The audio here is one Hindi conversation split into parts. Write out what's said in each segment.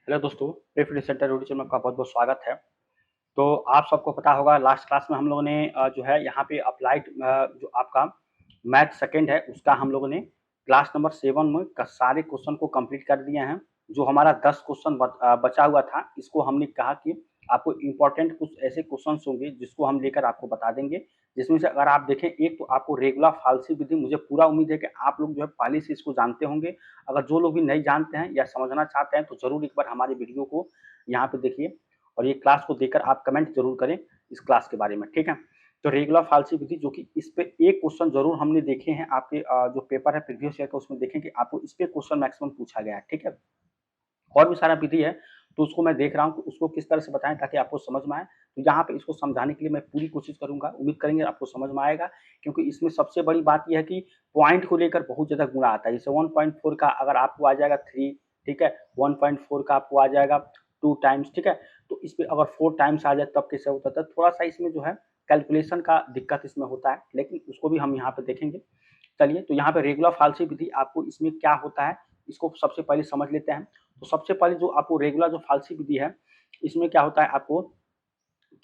हेलो दोस्तों, प्रेफरेंस सेंटर यूट्यूब चैनल में आपका बहुत बहुत स्वागत है। तो आप सबको पता होगा लास्ट क्लास में हम लोगों ने जो है यहाँ पे अप्लाइड जो आपका मैथ सेकंड है उसका हम लोगों ने क्लास नंबर 7 में सारे क्वेश्चन को कंप्लीट कर दिए हैं। जो हमारा 10 क्वेश्चन बचा हुआ था, इसको हमने कहा कि आपको इम्पोर्टेंट कुछ ऐसे क्वेश्चन होंगे जिसको हम लेकर आपको बता देंगे, जिसमें से अगर आप देखें एक तो आपको रेगुलर फालसी विधि, मुझे पूरा उम्मीद है कि आप लोग जो है पहले से इसको जानते होंगे। अगर जो लोग भी नहीं जानते हैं या समझना चाहते हैं तो जरूर एक बार हमारे वीडियो को यहाँ पे देखिए और ये क्लास को देखकर आप कमेंट जरूर करें इस क्लास के बारे में, ठीक है। तो रेगुलर फालसी विधि, जो कि इस पे एक क्वेश्चन जरूर हमने देखे हैं आपके जो पेपर है प्रीवियस ईयर का, उसमें देखें कि आपको इस पे क्वेश्चन मैक्सिमम पूछा गया है, ठीक है। और भी सारा विधि है तो उसको मैं देख रहा हूँ कि उसको किस तरह से बताएं ताकि आपको समझ में आए। तो यहाँ पे इसको समझाने के लिए मैं पूरी कोशिश करूंगा, उम्मीद करेंगे आपको समझ में आएगा, क्योंकि इसमें सबसे बड़ी बात यह है कि पॉइंट को लेकर बहुत ज्यादा गुणा आता है। जैसे 1.4 का अगर आपको आ जाएगा 3, ठीक है, 1.4 का आपको आ जाएगा 2 टाइम्स, ठीक है। तो इस पे अगर 4 टाइम्स आ जाए तब कैसे होता था, थोड़ा सा इसमें जो है कैलकुलेशन का दिक्कत इसमें होता है, लेकिन उसको भी हम यहाँ पे देखेंगे। चलिए, तो यहाँ पे रेगुलर फालसी विधि आपको इसमें क्या होता है इसको सबसे पहले समझ लेते हैं। तो सबसे पहले जो आपको रेगुलर जो फालसी विधि है, इसमें क्या होता है आपको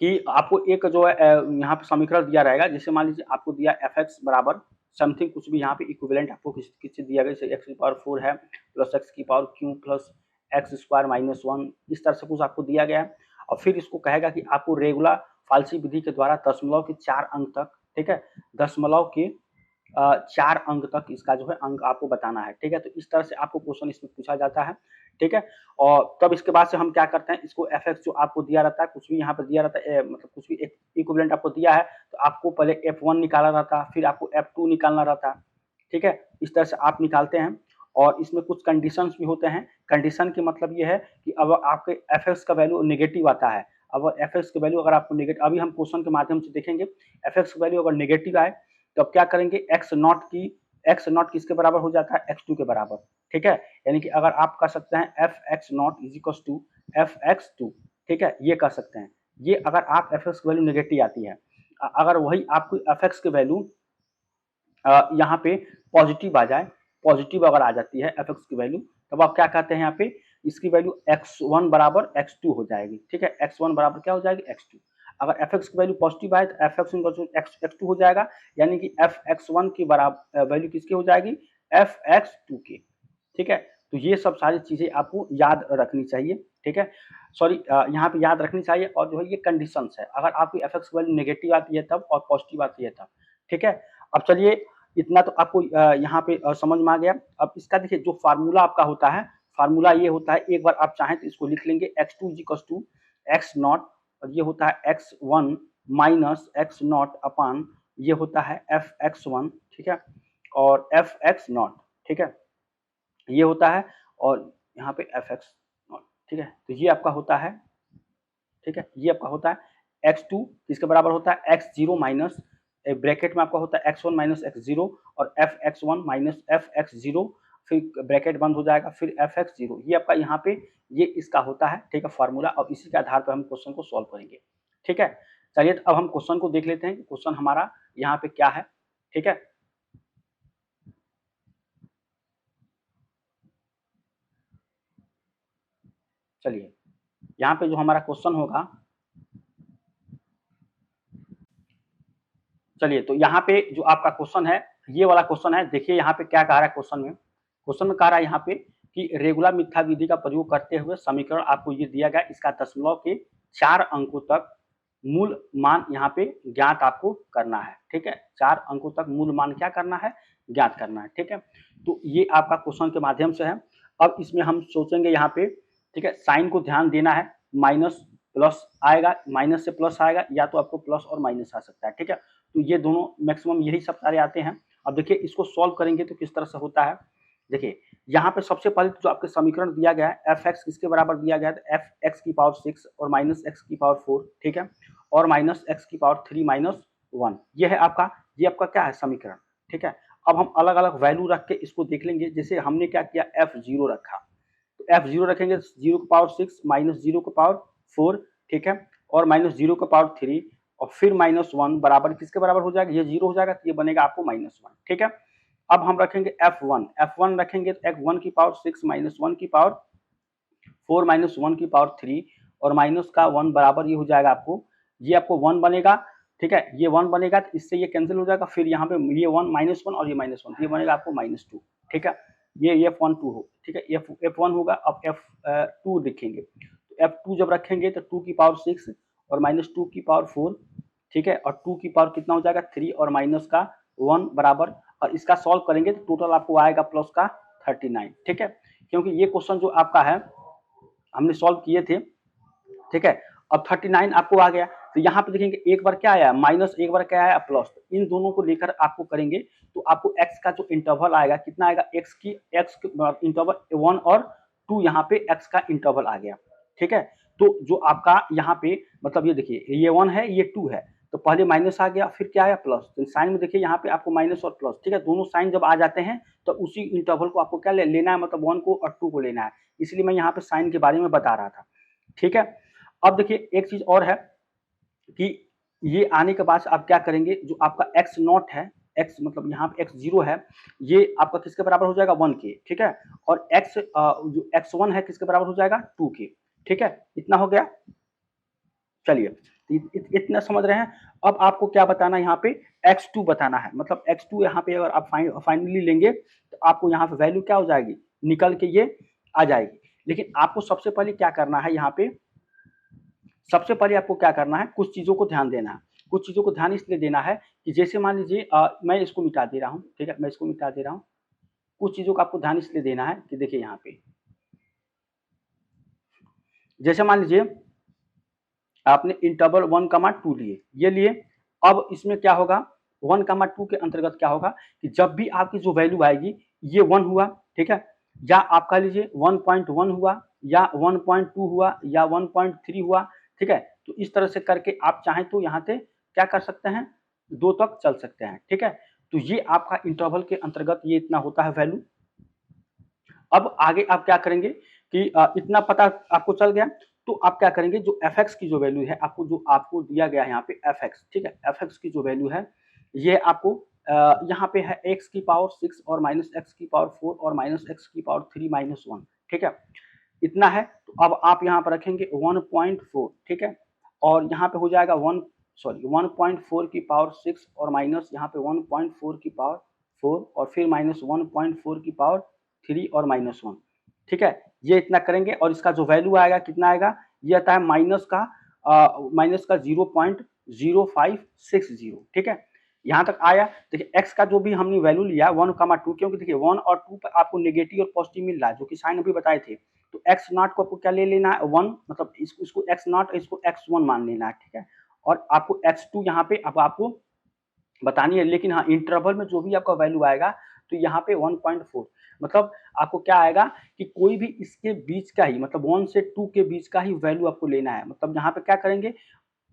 कि आपको एक जो है यहाँ पे समीकरण दिया रहेगा। जैसे मान लीजिए आपको दिया एफ एक्स बराबर समथिंग कुछ भी यहाँ पे इक्विवेलेंट आपको किसी दिया गया, जैसे एक्स की पावर 4 है प्लस एक्स की power Q plus x square minus 1, इस तरह से कुछ आपको दिया गया है। और फिर इसको कहेगा कि आपको रेगुलर फालसी विधि के द्वारा दशमलव के 4 अंक तक, ठीक है, दशमलव के 4 अंक तक इसका जो है अंक आपको बताना है, ठीक है। तो इस तरह से आपको क्वेश्चन इसमें पूछा जाता है, ठीक है। और तब इसके बाद से हम क्या करते हैं, इसको एफ एक्स जो आपको दिया रहता है, कुछ भी यहाँ पर दिया रहता है, मतलब कुछ भी एक इक्विवेलेंट आपको दिया है, तो आपको पहले F1 निकाला रहता है, फिर आपको F2 निकालना रहता है, ठीक है। इस तरह से आप निकालते हैं। और इसमें कुछ कंडीशंस भी होते हैं। कंडीशन के मतलब ये है कि अब आपके एफ एक्स का वैल्यू नेगेटिव आता है। अब एफ एक्स की वैल्यू अगर आपको नेगेटिव, अभी हम क्वेश्चन के माध्यम से देखेंगे, एफ एक्स की वैल्यू अगर नेगेटिव आए तो अब क्या करेंगे, एक्स नॉट किसके बराबर हो जाता है, एक्स टू के बराबर, ठीक है। यानी कि अगर आप कर सकते हैं F X not is equal to F X two, ठीक है, ये कर सकते हैं। ये अगर आप एफ एक्स की वैल्यू नेगेटिव आती है, अगर वही आपको एफ एक्स की वैल्यू यहाँ पे पॉजिटिव आ जाए, पॉजिटिव अगर आ जाती है एफ एक्स की वैल्यू, तब आप क्या कहते हैं यहाँ पे, इसकी वैल्यू x1 बराबर x2 हो जाएगी, ठीक है। x1 बराबर क्या हो जाएगी, x2। अगर एफ एक्स की वैल्यू पॉजिटिव आए तो एफ एक्स एक्स टू हो जाएगा, यानी कि एफ एक्स वन की बराबर वैल्यू किसकी हो जाएगी, एफ एक्स टू की, ठीक है। तो ये सब सारी चीजें आपको याद रखनी चाहिए, ठीक है, सॉरी यहाँ पे याद रखनी चाहिए। और जो है ये कंडीशंस है, अगर आपकी एफ एक्स वैल्यू नेगेटिव आती है तब और पॉजिटिव आती है तब, ठीक है। अब चलिए, इतना तो आपको यहाँ पे समझ में आ गया। अब इसका देखिए जो फार्मूला आपका होता है, फार्मूला ये होता है, एक बार आप चाहें तो इसको लिख लेंगे, X two equal to X naught, और ये होता है X one minus X naught upon ये होता है एफ एक्स वन, ठीक है, और एफ एक्स नॉट, ठीक है, ये होता है, और यहाँ पे एफ एक्स नॉट, ठीक है। तो ये आपका होता है, ठीक है, ये आपका होता है एक्स टू, इसके बराबर होता है एक्स जीरो माइनस ब्रैकेट में आपका होता है X one minus X zero, और F X one minus F X zero, फिर ब्रैकेट बंद हो जाएगा, फिर एफ एक्स जीरो, ये आपका यहाँ पे ये इसका होता है, ठीक है, फार्मूला। और इसी के आधार पर हम क्वेश्चन को सॉल्व करेंगे, ठीक है। चलिए, तो अब हम क्वेश्चन को देख लेते हैं, क्वेश्चन हमारा यहाँ पे क्या है, ठीक है। चलिए, यहाँ पे जो हमारा क्वेश्चन होगा, चलिए, तो यहाँ पे जो आपका क्वेश्चन है, ये वाला क्वेश्चन है। देखिए यहाँ पे क्या कह रहा है क्वेश्चन में, क्वेश्चन में कह रहा है यहाँ पे कि रेगुलर मिथ्या विधि का प्रयोग करते हुए समीकरण आपको ये दिया गया, इसका दशमलव के 4 अंकों तक मूल मान यहाँ पे ज्ञात आपको करना है, ठीक है। 4 अंकों तक मूल मान क्या करना है, ज्ञात करना है, ठीक है। तो ये आपका क्वेश्चन के माध्यम से है। अब इसमें हम सोचेंगे यहाँ पे, ठीक है, साइन को ध्यान देना है, माइनस प्लस आएगा, माइनस से प्लस आएगा, या तो आपको प्लस और माइनस आ सकता है, ठीक है। तो ये दोनों मैक्सिमम यही सब सारे आते हैं। अब देखिए इसको सॉल्व करेंगे तो किस तरह से होता है। देखिए यहाँ पे सबसे पहले जो आपके समीकरण दिया गया है, एफ एक्स किसके बराबर दिया गया है, एफ एक्स की पावर 6 और माइनस एक्स की पावर 4, ठीक है, और माइनस एक्स की पावर 3 माइनस 1, ये है आपका, ये आपका क्या है समीकरण, ठीक है। अब हम अलग अलग वैल्यू रख के इसको देख लेंगे। जैसे हमने क्या किया, एफ जीरो रखा, तो एफ जीरो रखेंगे, जीरो की पावर 6 माइनस जीरो की पावर 4, ठीक है, और माइनस जीरो की पावर 3, और फिर माइनस 1 बराबर किसके बराबर हो जाएगा, ये जीरो हो जाएगा, तो ये बनेगा आपको माइनस 1, ठीक है। अब हम रखेंगे एफ वन रखेंगे, तो एफ वन की पावर 6 माइनस 1 की पावर 4 माइनस 1 की पावर 3 और माइनस का 1 बराबर ये हो जाएगा आपको, ये आपको 1 बनेगा, ठीक है, ये 1 बनेगा तो इससे ये कैंसिल हो जाएगा, फिर यहाँ पे ये 1 माइनस 1 और ये माइनस 1, ये बनेगा आपको -2, ठीक है, ये F1 2 हो, ठीक है, F1 होगा। अब F2 लिखेंगे, तो F2 जब रखेंगे तो 2 की पावर 6 और -2 की पावर 4, ठीक है, और 2 की पावर कितना हो जाएगा 3 और माइनस का 1 बराबर, और इसका सॉल्व करेंगे तो टोटल आपको आएगा प्लस का 39, ठीक है, क्योंकि ये क्वेश्चन जो आपका है हमने सॉल्व किए थे, ठीक है। अब 39 आपको आ गया, तो यहाँ पे देखेंगे एक बार क्या आया माइनस, एक बार क्या आया प्लस, तो इन दोनों को लेकर आपको करेंगे तो आपको x का जो इंटरवल आएगा कितना आएगा, x इंटरवल 1 और 2, यहाँ पे x का इंटरवल आ गया, ठीक है। तो जो आपका यहाँ पे मतलब ये देखिए ये 1 है ये 2 है, तो पहले माइनस आ गया फिर क्या आया प्लस, तो साइन में देखिए यहाँ पे आपको माइनस और प्लस, ठीक है, दोनों साइन जब आ जाते हैं तो उसी इंटरवल को आपको क्या लेना है, मतलब 1 को और 2 को लेना है, इसलिए मैं यहाँ पे साइन के बारे में बता रहा था, ठीक है। अब देखिए एक चीज और है कि ये आने के बाद आप क्या करेंगे, जो आपका x नॉट है, x मतलब यहाँ पे x0 है, ये आपका किसके बराबर हो जाएगा 1 के, ठीक है, और जो x1 है किसके बराबर हो जाएगा 2 के, ठीक है, इतना हो गया। चलिए इतना समझ रहे हैं। अब आपको क्या बताना है, यहाँ पे x2 बताना है, मतलब x2 यहाँ पे अगर आप फाइनली लेंगे तो आपको यहाँ पे वैल्यू क्या हो जाएगी, निकल के ये आ जाएगी। लेकिन आपको सबसे पहले क्या करना है, यहाँ पे सबसे पहले आपको क्या करना है, कुछ चीजों को ध्यान देना है, कुछ चीजों को ध्यान इसलिए देना है कि जैसे मान लीजिए मैं इसको मिटा दे रहा हूँ, ठीक है, मैं इसको मिटा दे रहा हूँ, कुछ चीजों का आपको ध्यान इसलिए देना है कि देखिए यहाँ पे जैसे मान लीजिए आपने इंटरवल 1,2 लिए, ये लिए, अब इसमें क्या होगा 1,2 के अंतर्गत क्या होगा कि जब भी आपकी जो वैल्यू आएगी ये 1 हुआ, ठीक है, या आप कह लीजिए 1.1 हुआ या 1.2 हुआ या 1.3 हुआ, ठीक है, तो इस तरह से करके आप चाहें तो यहाँ से क्या कर सकते हैं, 2 तक चल सकते हैं, ठीक है। तो ये आपका इंटरवल के अंतर्गत ये इतना होता है वैल्यू। अब आगे आप क्या करेंगे कि इतना पता आपको चल गया, तो आप क्या करेंगे, जो fx की जो वैल्यू है आपको दिया गया है यहाँ पे fx, ठीक है, fx की जो वैल्यू है ये आपको यहाँ पे है x की पावर 6 और माइनस x की पावर 4 और माइनस x की पावर 3 माइनस 1, ठीक है, इतना है। तो अब आप यहाँ पर रखेंगे 1.4, ठीक है, और यहाँ पे हो जाएगा 1.4 की पावर 6 और माइनस यहाँ पे 1.4 की पावर 4 और फिर माइनस 1.4 की पावर 3 और माइनस 1, ठीक है, ये इतना करेंगे और इसका जो वैल्यू आएगा कितना आएगा, ये आता है माइनस का 0.0560, ठीक है, यहाँ तक आया। देखिए x का जो भी हमने वैल्यू लिया 1,2, क्योंकि देखिए 1 और 2 पर आपको नेगेटिव और पॉजिटिव मिल रहा है जो कि साइन अभी बताए थे, तो x नॉट को आपको क्या ले लेना है 1, मतलब इसको x नॉट इसको x1 मान लेना है, ठीक है, और आपको x2 यहाँ पे अब आपको बतानी है, लेकिन हाँ इंटरवल में जो भी आपका वैल्यू आएगा तो यहाँ पे 1.4 मतलब आपको क्या आएगा कि कोई भी इसके बीच का ही, मतलब 1 से 2 के बीच का ही वैल्यू आपको लेना है। मतलब यहाँ पे क्या करेंगे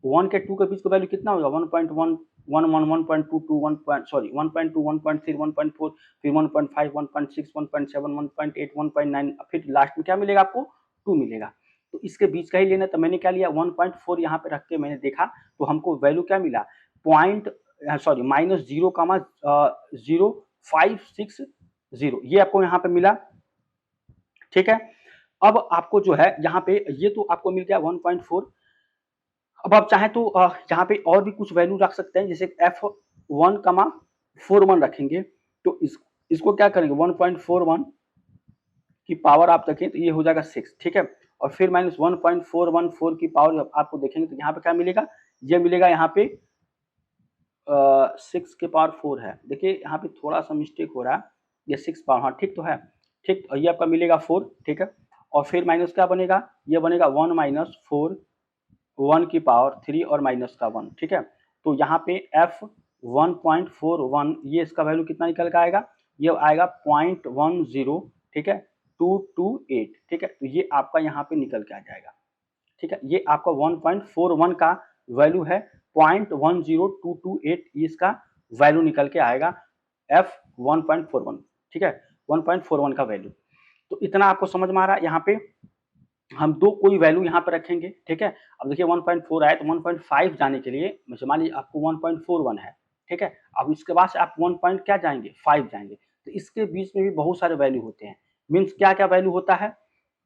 1 के 2 के बीच का वैल्यू कितना होगा 1.1 1.1 1.22 1.2 1.3 1.4 फिर 1.5 1.6 1.7 1.8 1.9 फिर लास्ट में क्या मिलेगा आपको 2 मिलेगा। तो इसके बीच का ही लेना, तो मैंने क्या लिया 1.4 यहाँ पे रख के मैंने देखा तो हमको वैल्यू क्या मिला माइनस 0,0560, ये आपको यहाँ पे मिला, ठीक है। अब आपको जो है यहाँ पे ये तो आपको मिल गया 1.4। अब आप चाहें तो यहाँ पे और भी कुछ वैल्यू रख सकते हैं, जैसे F1,41 रखेंगे, तो इसको क्या करेंगे 1.41 की पावर आप देखें तो ये हो जाएगा 6, ठीक है, और फिर माइनस 1.414 की पावर आपको देखेंगे तो यहाँ पे क्या मिलेगा, ये मिलेगा यहाँ पे 6 के पावर 4 है, देखिए यहाँ पे थोड़ा सा मिस्टेक हो रहा है, ये 6 पावर, हाँ ठीक तो है, ठीक, और ये आपका मिलेगा 4, ठीक है, और फिर माइनस क्या बनेगा, ये बनेगा 1 माइनस 4 1 की पावर 3 और माइनस का 1, ठीक है। तो यहाँ पे F1.41 ये इसका वैल्यू कितना निकल के आएगा, ये आएगा 0.10, ठीक है, 228, ठीक है, तो ये आपका यहाँ पे निकल के आ जाएगा, ठीक है, ये आपका 1.41 का वैल्यू है, 0.10228 इसका वैल्यू निकल के आएगा F1.41, ठीक है, 1.41 का वैल्यू। तो इतना आपको समझ में आ रहा है। यहाँ पे हम दो कोई वैल्यू यहाँ पे रखेंगे, ठीक है, अब देखिए 1.4 आया तो 1.5 जाने के लिए मान लीजिए आपको 1.41 है, ठीक है, अब इसके बाद से आप 1 पॉइंट क्या जाएंगे 5 जाएंगे, तो इसके बीच में भी बहुत सारे वैल्यू होते हैं, मीन्स क्या क्या वैल्यू होता है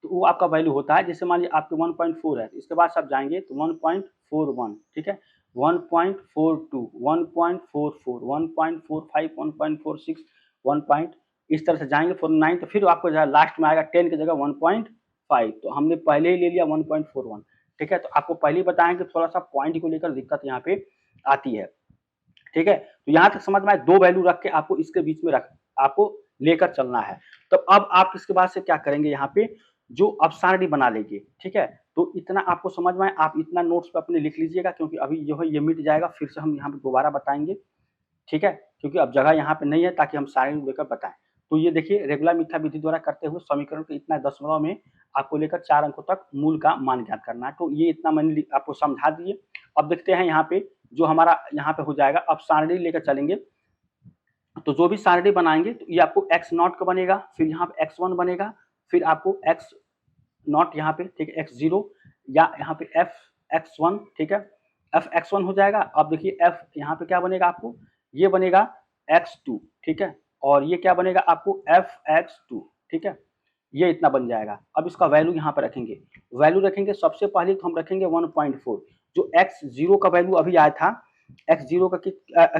तो वो आपका वैल्यू होता है, जैसे मान लीजिए आपके 1.4 है, तो इसके बाद आप जाएंगे तो 1.41, ठीक है, 1.42, 1.44, 1.45, 1.46, 1 पॉइंट, इस तरह से जाएंगे 49, तो फिर आपको लास्ट में आएगा 10 की जगह 1.5, तो हमने पहले ही ले लिया 1.41, ठीक है। तो आपको पहले ही बताएं कि थोड़ा सा पॉइंट को लेकर दिक्कत यहाँ पे आती है, ठीक है। तो यहाँ तक समझ में आए, दो वैल्यू रख के आपको इसके बीच में रख आपको लेकर चलना है। तो अब आप इसके बाद से क्या करेंगे, यहाँ पे जो अब सारणी बना लेंगे, ठीक है। तो इतना आपको समझ में आए, आप इतना नोट्स पे अपने लिख लीजिएगा, क्योंकि अभी जो है ये मिट जाएगा, फिर से हम यहाँ पे दोबारा बताएंगे, ठीक है, क्योंकि अब जगह यहाँ पे नहीं है ताकि हम सारणी लेकर बताएं। तो ये देखिए, रेगुलर मिथ्या विधि द्वारा करते हुए समीकरण को इतना दशमलव में आपको लेकर 4 अंकों तक मूल का मान ज्ञात करना है। तो ये इतना मैंने आपको समझा दिए। अब देखते हैं यहाँ पे जो हमारा यहाँ पे हो जाएगा, अब सारणी लेकर चलेंगे। तो जो भी सारणी बनाएंगे तो ये आपको एक्स नॉट का बनेगा, फिर यहाँ पे x1 बनेगा, फिर आपको एक्स नॉट यहाँ पे, ठीक है, x0, या यहाँ पे एफ x1, ठीक है, एफ x1 हो जाएगा। अब देखिए एफ यहाँ पे क्या बनेगा आपको, ये बनेगा x2, ठीक है, और ये क्या बनेगा आपको एफ x2, ठीक है, ये इतना बन जाएगा। अब इसका वैल्यू यहाँ पर रखेंगे, वैल्यू रखेंगे सबसे पहले तो हम रखेंगे 1.4, जो x0 का वैल्यू अभी आया था, x0 का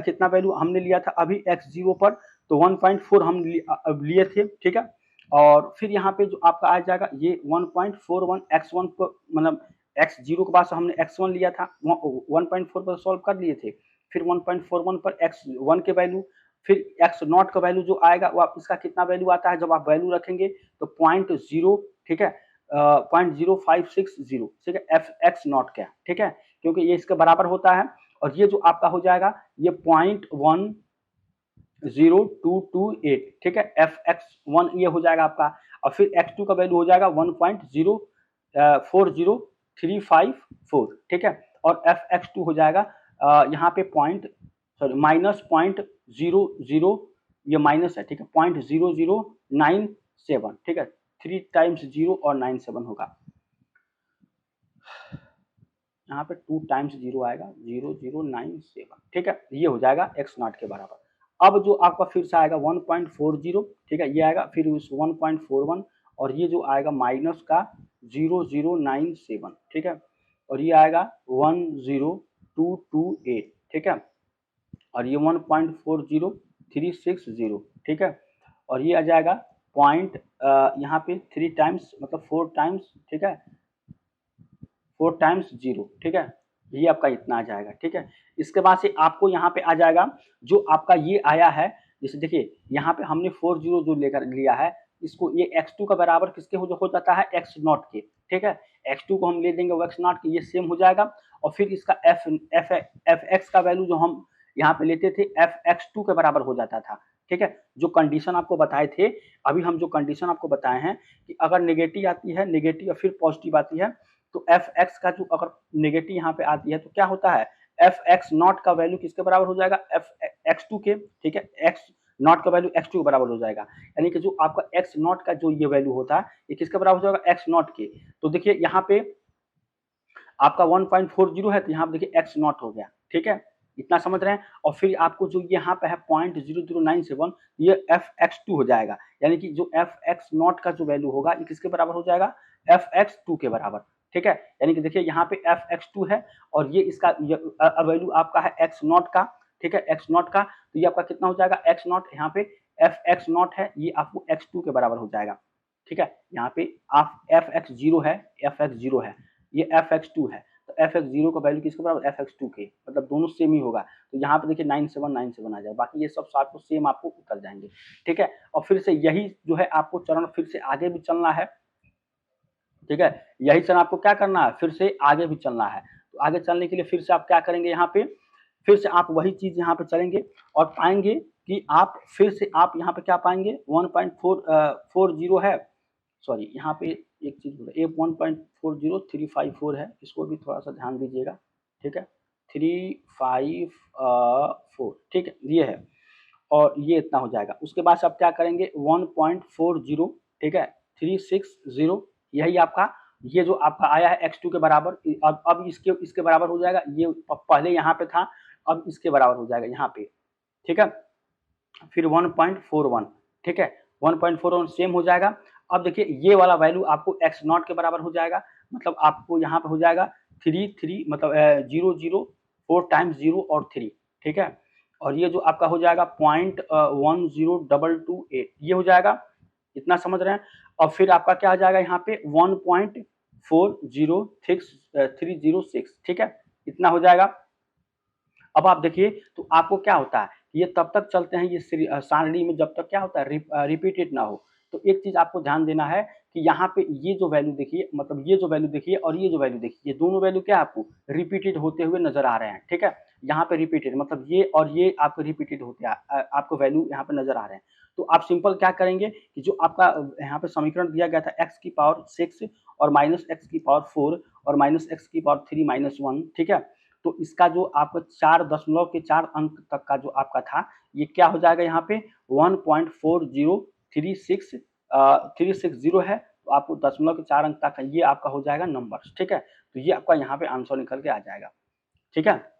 कितना वैल्यू हमने लिया था अभी x0 पर, तो 1.4 हम लिए थे, ठीक है। और फिर यहाँ पे जो आपका आ जाएगा ये 1.41 x1 को, मतलब x0 के बाद से हमने x1 लिया था, 1.4 पर सॉल्व कर लिए थे, फिर 1.41 पर x1 के वैल्यू, फिर x नॉट का वैल्यू जो आएगा वो आप इसका कितना वैल्यू आता है, जब आप वैल्यू रखेंगे तो 0.0, ठीक है, 0.0560, ठीक है, एफ एक्स नॉट का, ठीक है, क्योंकि ये इसके बराबर होता है। और ये जो आपका हो जाएगा ये 0.10228, ठीक है, एफ एक्स वन ये हो जाएगा आपका। और फिर x2 का वैल्यू हो जाएगा 1.040354, ठीक है, और एफ x2 हो जाएगा यहाँ पे -0.00, ये माइनस है, ठीक है, 0.0097, ठीक है, 3 टाइम्स 0 और 97 होगा, यहाँ पे 2 टाइम्स 0 आएगा, 0097, ठीक है, ये हो जाएगा x नॉट के बराबर। अब जो आपका फिर से आएगा 1.40, ठीक है, ये आएगा, फिर उस 1.41, और ये जो आएगा माइनस का 0097, ठीक है, और ये आएगा 10228, ठीक है, और ये 1.40360, ठीक है, और ये आ जाएगा पॉइंट यहाँ पे 3 टाइम्स, मतलब 4 टाइम्स, ठीक है, 4 टाइम्स 0, ठीक है, ये आपका इतना आ जाएगा, ठीक है। इसके बाद से आपको यहाँ पे आ जाएगा जो आपका ये आया है, जैसे देखिए यहाँ पे हमने 40 जो लेकर लिया है, इसको ये x2 का बराबर किसके हो जाता है, x नॉट के, ठीक है, x2 को हम ले देंगे x नॉट के, ये सेम हो जाएगा। और फिर इसका एफ एक्स का वैल्यू जो हम यहाँ पे लेते थे एफ x2 के बराबर हो जाता था, ठीक है। जो कंडीशन आपको बताए थे, अभी हम जो कंडीशन आपको बताए हैं कि अगर नेगेटिव आती है, नेगेटिव या फिर पॉजिटिव आती है, तो एफ एक्स का जो अगर नेगेटिव यहाँ पे आती है तो क्या होता है, एफ एक्स नॉट का वैल्यू किसके बराबर हो जाएगा, एफ एक्स टू के, ठीक है, एक्स नॉट का वैल्यू x2 के बराबर हो जाएगा, यानी कि जो आपका x नॉट का जो ये वैल्यू होता है ये किसके बराबर हो जाएगा, x नॉट के। तो देखिए यहाँ पे आपका 1.40 है, तो यहाँ पे देखिए x नॉट हो गया, ठीक है, इतना समझ रहे हैं। और फिर आपको जो यहाँ पे है 0.0097, ये एफ एक्स टू हो जाएगा, यानी कि जो एफ एक्स नॉट का जो वैल्यू होगा ये किसके बराबर हो जाएगा, एफ एक्स टू के बराबर, ठीक है, यानी कि देखिए यहाँ पे एफ एक्स टू है और ये इसका वैल्यू आपका है एक्स नॉट का, ठीक है, एक्स नॉट का, तो ये आपका कितना हो जाएगा, एक्स नॉट, यहाँ पे एफ एक्स नॉट है, ये आपको एक्स टू के बराबर हो जाएगा, ठीक है। यहाँ पे आप एफ एक्स जीरो है, एफ एक्स जीरो है, ये एफ एक्स टू है, तो एफ एक्स जीरो का वैल्यू किसके बराबर, एफ एक्स टू के, मतलब दोनों सेम ही होगा। तो यहाँ पे देखिए 9797 आ जाए, बाकी ये सब आपको सेम आपको उतर जाएंगे, ठीक है। और फिर से यही जो है आपको चरण फिर से आगे भी चलना है, ठीक है, यही चरण आपको क्या करना है, फिर से आगे भी चलना है। तो आगे चलने के लिए फिर से आप क्या करेंगे, यहाँ पे फिर से आप वही चीज यहाँ पे चलेंगे और पाएंगे कि आप फिर से आप यहाँ पे क्या पाएंगे, 1.40 है, सॉरी यहाँ पे एक चीज बोला, ये 1.40354 है, इसको भी थोड़ा सा ध्यान दीजिएगा, ठीक है, 354, ठीक है, ये है, और ये इतना हो जाएगा। उसके बाद आप क्या करेंगे 1.40, ठीक है, 360, यही आपका ये जो आपका आया है x2 के बराबर, अब इसके बराबर हो जाएगा, ये पहले यहाँ पे था, अब इसके बराबर हो जाएगा यहाँ पे, ठीक है, फिर 1.41, ठीक है, 1.41 सेम हो जाएगा। अब देखिए ये वाला वैल्यू आपको एक्स नॉट के बराबर हो जाएगा, मतलब आपको यहाँ पे हो जाएगा 3 मतलब 0 0 4 टाइम्स 0 और 3, ठीक है। और ये जो आपका हो जाएगा 0.10228 ये हो जाएगा, इतना समझ रहे हैं। और फिर आपका क्या आ जाएगा यहाँ पे 1.406 ठीक है, इतना हो जाएगा। अब आप देखिए तो आपको क्या होता है, ये तब तक चलते हैं ये सारणी में जब तक क्या होता है रिपीटेड ना हो। तो एक चीज आपको ध्यान देना है कि यहाँ पे ये जो वैल्यू देखिए, मतलब ये जो वैल्यू देखिए और ये जो वैल्यू देखिए, ये दोनों वैल्यू क्या आपको रिपीटेड होते हुए नजर आ रहे हैं, ठीक है। यहाँ पे रिपीटेड मतलब ये और ये आपको रिपीटेड होते हैं, आपको वैल्यू यहाँ पे नजर आ रहे हैं। तो आप सिंपल क्या करेंगे कि जो आपका यहाँ पे समीकरण दिया गया था x की पावर 6 और माइनस एक्स की पावर 4 और माइनस एक्स की पावर 3 माइनस 1, ठीक है। तो इसका जो आपका 4.4 अंक तक का जो आपका था, ये क्या हो जाएगा यहाँ पे 1.4036 है। तो आपको 0.4 अंक तक ये आपका हो जाएगा नंबर्स, ठीक है। तो ये आपका यहाँ पे आंसर निकल के आ जाएगा, ठीक है।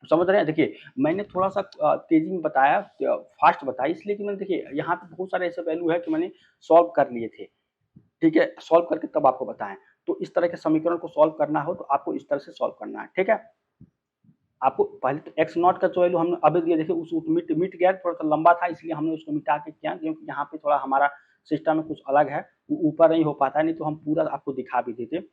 समझ रहे हैं। देखिए मैंने थोड़ा सा तेजी में बताया, फास्ट बताया, इसलिए कि मैंने देखिए यहाँ पे बहुत सारे ऐसे वैल्यू है कि मैंने सॉल्व कर लिए थे, ठीक है। सॉल्व करके तब आपको बताएं। तो इस तरह के समीकरण को सॉल्व करना हो तो आपको इस तरह से सॉल्व करना है, ठीक है। आपको पहले तो एक्स नॉट का जो वैल्यू हमने अभी दिया, देखिए उस मिट गया, थोड़ा सा लंबा था इसलिए हमने उसको मिटा के किया, क्योंकि यहाँ पे थोड़ा हमारा सिस्टम में कुछ अलग है, वो ऊपर नहीं हो पाता, नहीं तो हम पूरा आपको दिखा भी देते।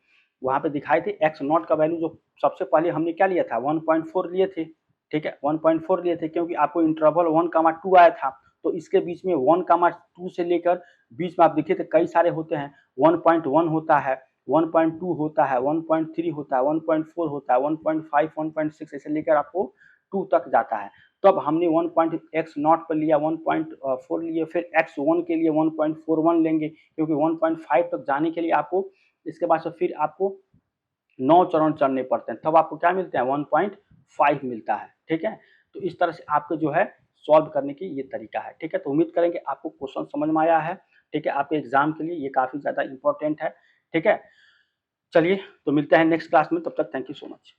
वहाँ पे दिखाए थे एक्स नॉट का वैल्यू जो सबसे पहले हमने क्या लिया था 1.4 लिए थे, ठीक है। 1.4 लिए थे क्योंकि आपको इंटरवल 1,2 आया था, तो इसके बीच में 1,2 से लेकर बीच में आप देखिए तो कई सारे होते हैं, 1.1 होता है, 1.2 होता है, 1.3 होता है, 1.4 होता है, 1.5, 1.6 ऐसे लेकर आपको 2 तक जाता है। तब हमने 1.x नॉट पर लिया, 1.4 लिए, फिर x1 के लिए 1.41 लेंगे, क्योंकि 1.5 तक जाने के लिए आपको इसके बाद से फिर आपको 9 चरण चढ़ने पड़ते हैं, तब आपको क्या मिलता है 1.5 मिलता है, ठीक है। तो इस तरह से आपको जो है सॉल्व करने की ये तरीका है, ठीक है। तो उम्मीद करेंगे आपको क्वेश्चन समझ में आया है, ठीक है। आपके एग्जाम के लिए ये काफी ज्यादा इंपॉर्टेंट है, ठीक है। चलिए तो मिलते हैं नेक्स्ट क्लास में, तब तक थैंक यू सो मच।